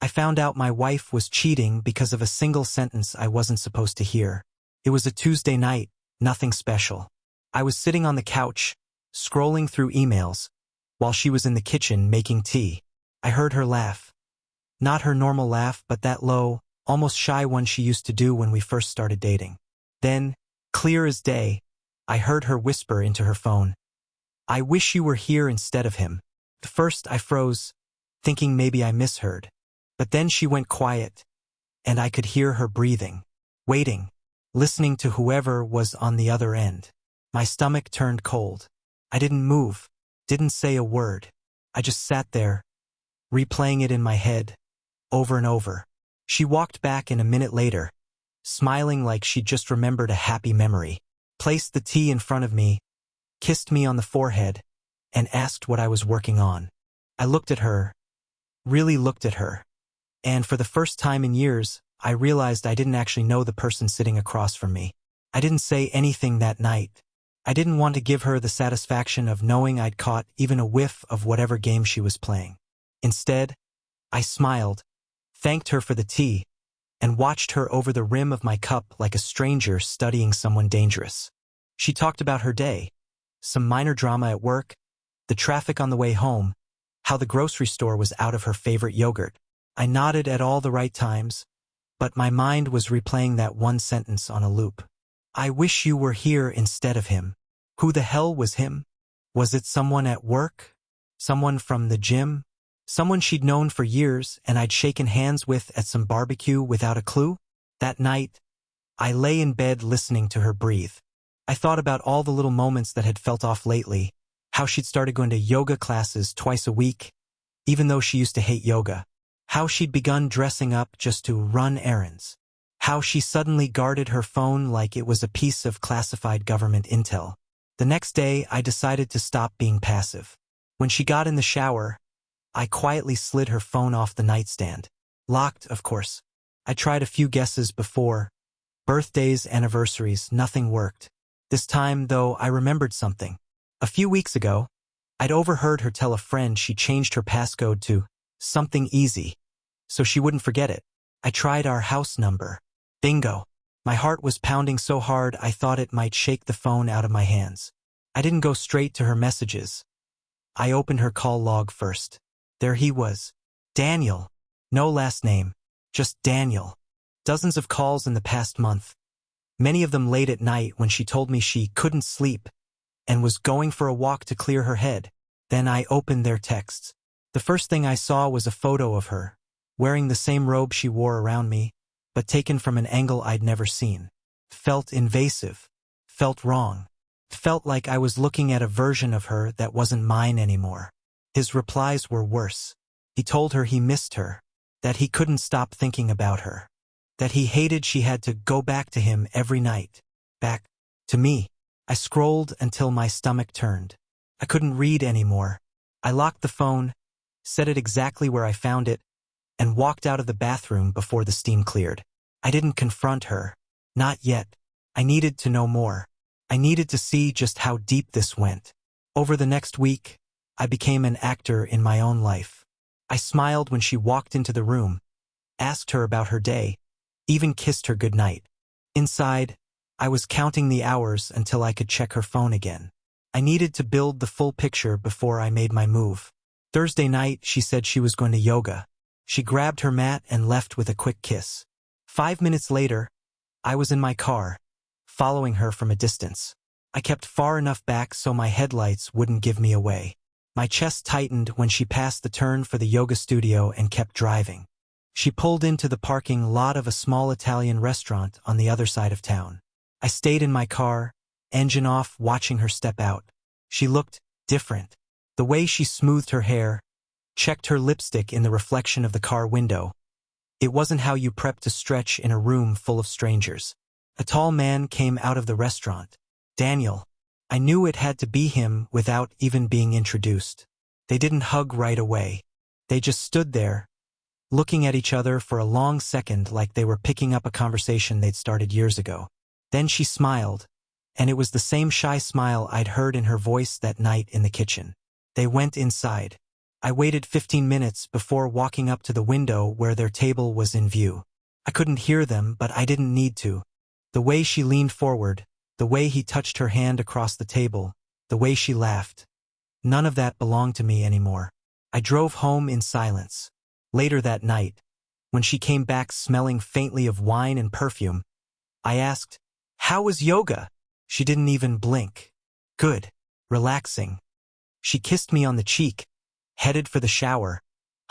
I found out my wife was cheating because of a single sentence I wasn't supposed to hear. It was a Tuesday night, nothing special. I was sitting on the couch, scrolling through emails, while she was in the kitchen making tea. I heard her laugh. Not her normal laugh, but that low, almost shy one she used to do when we first started dating. Then, clear as day, I heard her whisper into her phone, "I wish you were here instead of him." At first I froze, thinking maybe I misheard. But then she went quiet, and I could hear her breathing, waiting, listening to whoever was on the other end. My stomach turned cold. I didn't move, didn't say a word. I just sat there, replaying it in my head, over and over. She walked back in a minute later, smiling like she'd just remembered a happy memory, placed the tea in front of me, kissed me on the forehead, and asked what I was working on. I looked at her, really looked at her, and for the first time in years, I realized I didn't actually know the person sitting across from me. I didn't say anything that night. I didn't want to give her the satisfaction of knowing I'd caught even a whiff of whatever game she was playing. Instead, I smiled, thanked her for the tea, and watched her over the rim of my cup like a stranger studying someone dangerous. She talked about her day, some minor drama at work, the traffic on the way home, how the grocery store was out of her favorite yogurt. I nodded at all the right times, but my mind was replaying that one sentence on a loop. I wish you were here instead of him. Who the hell was him? Was it someone at work? Someone from the gym? Someone she'd known for years and I'd shaken hands with at some barbecue without a clue? That night, I lay in bed listening to her breathe. I thought about all the little moments that had felt off lately, how she'd started going to yoga classes twice a week, even though she used to hate yoga. How she'd begun dressing up just to run errands. How she suddenly guarded her phone like it was a piece of classified government intel. The next day, I decided to stop being passive. When she got in the shower, I quietly slid her phone off the nightstand. Locked, of course. I tried a few guesses before. Birthdays, anniversaries, nothing worked. This time, though, I remembered something. A few weeks ago, I'd overheard her tell a friend she changed her passcode to something easy, so she wouldn't forget it. I tried our house number. Bingo. My heart was pounding so hard I thought it might shake the phone out of my hands. I didn't go straight to her messages. I opened her call log first. There he was. Daniel. No last name. Just Daniel. Dozens of calls in the past month. Many of them late at night when she told me she couldn't sleep and was going for a walk to clear her head. Then I opened their texts. The first thing I saw was a photo of her, wearing the same robe she wore around me, but taken from an angle I'd never seen. Felt invasive. Felt wrong. Felt like I was looking at a version of her that wasn't mine anymore. His replies were worse. He told her he missed her, that he couldn't stop thinking about her, that he hated she had to go back to him every night. Back to me. I scrolled until my stomach turned. I couldn't read anymore. I locked the phone, set it exactly where I found it, and walked out of the bathroom before the steam cleared. I didn't confront her. Not yet. I needed to know more. I needed to see just how deep this went. Over the next week, I became an actor in my own life. I smiled when she walked into the room, asked her about her day, even kissed her goodnight. Inside, I was counting the hours until I could check her phone again. I needed to build the full picture before I made my move. Thursday night, she said she was going to yoga. She grabbed her mat and left with a quick kiss. 5 minutes later, I was in my car, following her from a distance. I kept far enough back so my headlights wouldn't give me away. My chest tightened when she passed the turn for the yoga studio and kept driving. She pulled into the parking lot of a small Italian restaurant on the other side of town. I stayed in my car, engine off, watching her step out. She looked different. The way she smoothed her hair, checked her lipstick in the reflection of the car window. It wasn't how you prep to stretch in a room full of strangers. A tall man came out of the restaurant. Daniel. I knew it had to be him without even being introduced. They didn't hug right away. They just stood there, looking at each other for a long second like they were picking up a conversation they'd started years ago. Then she smiled, and it was the same shy smile I'd heard in her voice that night in the kitchen. They went inside. I waited 15 minutes before walking up to the window where their table was in view. I couldn't hear them, but I didn't need to. The way she leaned forward, the way he touched her hand across the table, the way she laughed. None of that belonged to me anymore. I drove home in silence. Later that night, when she came back smelling faintly of wine and perfume, I asked, "How was yoga?" She didn't even blink. "Good. Relaxing." She kissed me on the cheek, headed for the shower,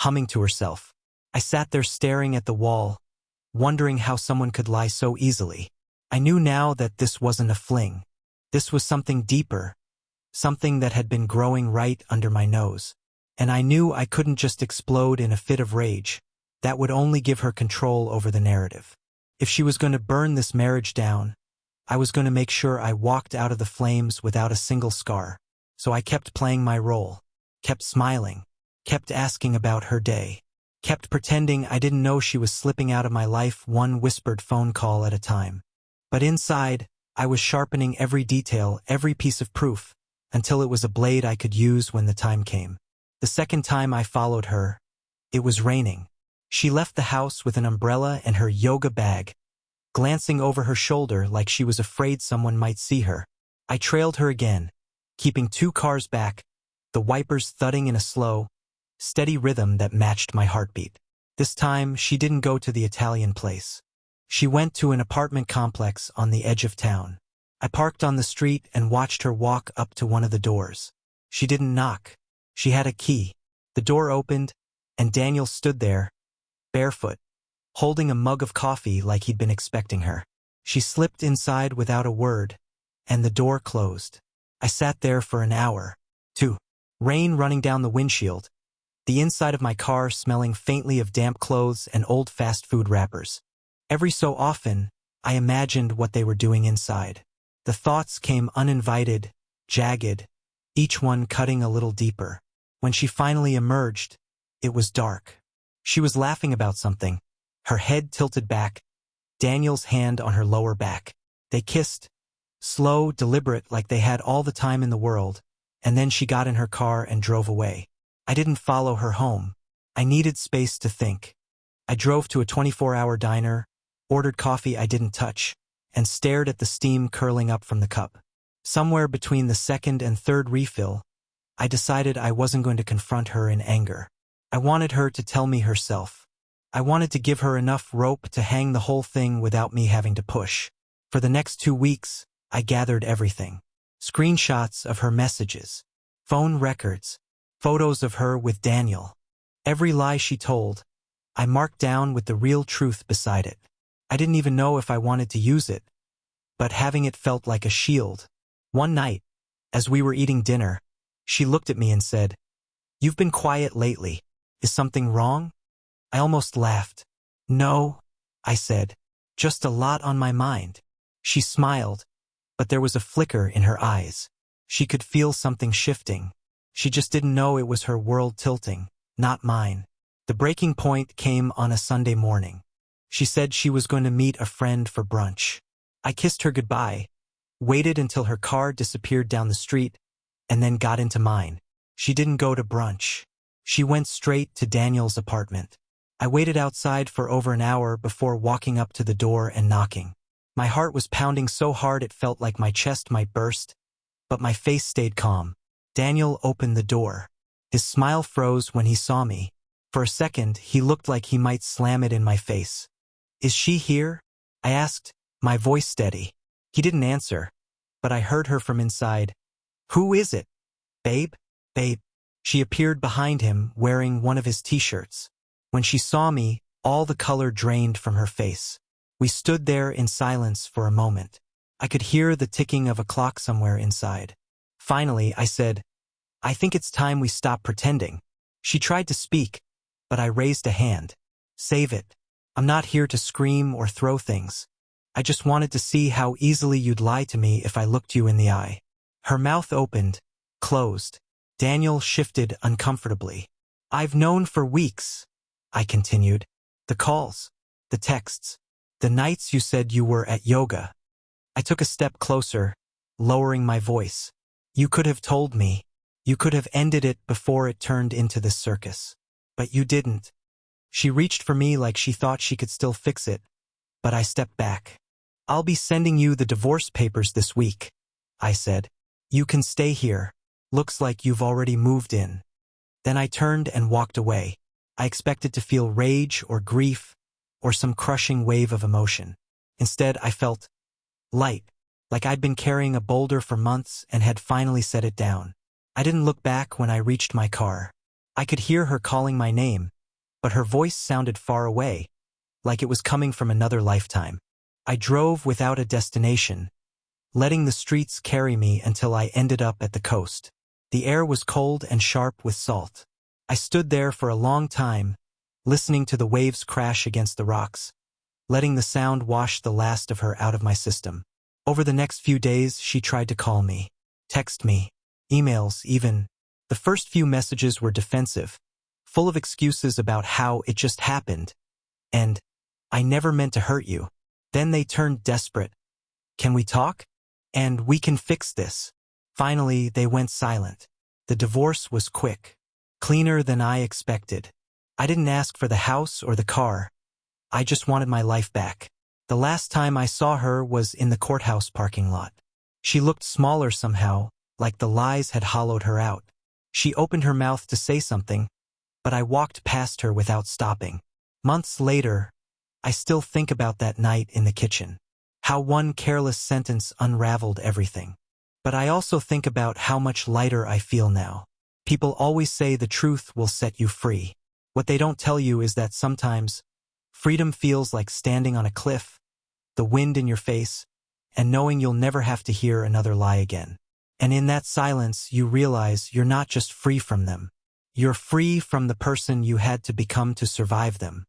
humming to herself. I sat there staring at the wall, wondering how someone could lie so easily. I knew now that this wasn't a fling. This was something deeper, something that had been growing right under my nose. And I knew I couldn't just explode in a fit of rage. That would only give her control over the narrative. If she was going to burn this marriage down, I was going to make sure I walked out of the flames without a single scar. So I kept playing my role, kept smiling, kept asking about her day, kept pretending I didn't know she was slipping out of my life one whispered phone call at a time. But inside, I was sharpening every detail, every piece of proof, until it was a blade I could use when the time came. The second time I followed her, it was raining. She left the house with an umbrella and her yoga bag, glancing over her shoulder like she was afraid someone might see her. I trailed her again, keeping 2 cars back, the wipers thudding in a slow, steady rhythm that matched my heartbeat. This time, she didn't go to the Italian place. She went to an apartment complex on the edge of town. I parked on the street and watched her walk up to one of the doors. She didn't knock. She had a key. The door opened, and Daniel stood there, barefoot, holding a mug of coffee like he'd been expecting her. She slipped inside without a word, and the door closed. I sat there for an hour, 2, rain running down the windshield, the inside of my car smelling faintly of damp clothes and old fast food wrappers. Every so often, I imagined what they were doing inside. The thoughts came uninvited, jagged, each one cutting a little deeper. When she finally emerged, it was dark. She was laughing about something, her head tilted back, Daniel's hand on her lower back. They kissed, slow, deliberate, like they had all the time in the world, and then she got in her car and drove away. I didn't follow her home. I needed space to think. I drove to a 24-hour diner, ordered coffee I didn't touch, and stared at the steam curling up from the cup. Somewhere between the second and third refill, I decided I wasn't going to confront her in anger. I wanted her to tell me herself. I wanted to give her enough rope to hang the whole thing without me having to push. For the next 2 weeks, I gathered everything. Screenshots of her messages, phone records, photos of her with Daniel. Every lie she told, I marked down with the real truth beside it. I didn't even know if I wanted to use it, but having it felt like a shield. One night, as we were eating dinner, she looked at me and said, "You've been quiet lately. Is something wrong?" I almost laughed. "No," I said, "just a lot on my mind." She smiled, but there was a flicker in her eyes. She could feel something shifting. She just didn't know it was her world tilting, not mine. The breaking point came on a Sunday morning. She said she was going to meet a friend for brunch. I kissed her goodbye, waited until her car disappeared down the street, and then got into mine. She didn't go to brunch. She went straight to Daniel's apartment. I waited outside for over an hour before walking up to the door and knocking. My heart was pounding so hard it felt like my chest might burst, but my face stayed calm. Daniel opened the door. His smile froze when he saw me. For a second, he looked like he might slam it in my face. "Is she here?" I asked, my voice steady. He didn't answer, but I heard her from inside. "Who is it? Babe? Babe." She appeared behind him, wearing one of his t-shirts. When she saw me, all the color drained from her face. We stood there in silence for a moment. I could hear the ticking of a clock somewhere inside. Finally, I said, "I think it's time we stop pretending." She tried to speak, but I raised a hand. "Save it. I'm not here to scream or throw things. I just wanted to see how easily you'd lie to me if I looked you in the eye." Her mouth opened, closed. Daniel shifted uncomfortably. "I've known for weeks," I continued. "The calls, the texts, the nights you said you were at yoga." I took a step closer, lowering my voice. "You could have told me." You could have ended it before it turned into this circus. But you didn't. She reached for me like she thought she could still fix it, but I stepped back. I'll be sending you the divorce papers this week, I said. You can stay here. Looks like you've already moved in. Then I turned and walked away. I expected to feel rage or grief or some crushing wave of emotion. Instead, I felt light, like I'd been carrying a boulder for months and had finally set it down. I didn't look back when I reached my car. I could hear her calling my name, but her voice sounded far away, like it was coming from another lifetime. I drove without a destination, letting the streets carry me until I ended up at the coast. The air was cold and sharp with salt. I stood there for a long time, listening to the waves crash against the rocks, letting the sound wash the last of her out of my system. Over the next few days, she tried to call me, text me, emails even. The first few messages were defensive, full of excuses about how it just happened, and I never meant to hurt you. Then they turned desperate. Can we talk? And we can fix this. Finally, they went silent. The divorce was quick, cleaner than I expected. I didn't ask for the house or the car. I just wanted my life back. The last time I saw her was in the courthouse parking lot. She looked smaller somehow, like the lies had hollowed her out. She opened her mouth to say something, but I walked past her without stopping. Months later, I still think about that night in the kitchen. How one careless sentence unraveled everything. But I also think about how much lighter I feel now. People always say the truth will set you free. What they don't tell you is that sometimes freedom feels like standing on a cliff, the wind in your face, and knowing you'll never have to hear another lie again. And in that silence, you realize you're not just free from them. You're free from the person you had to become to survive them.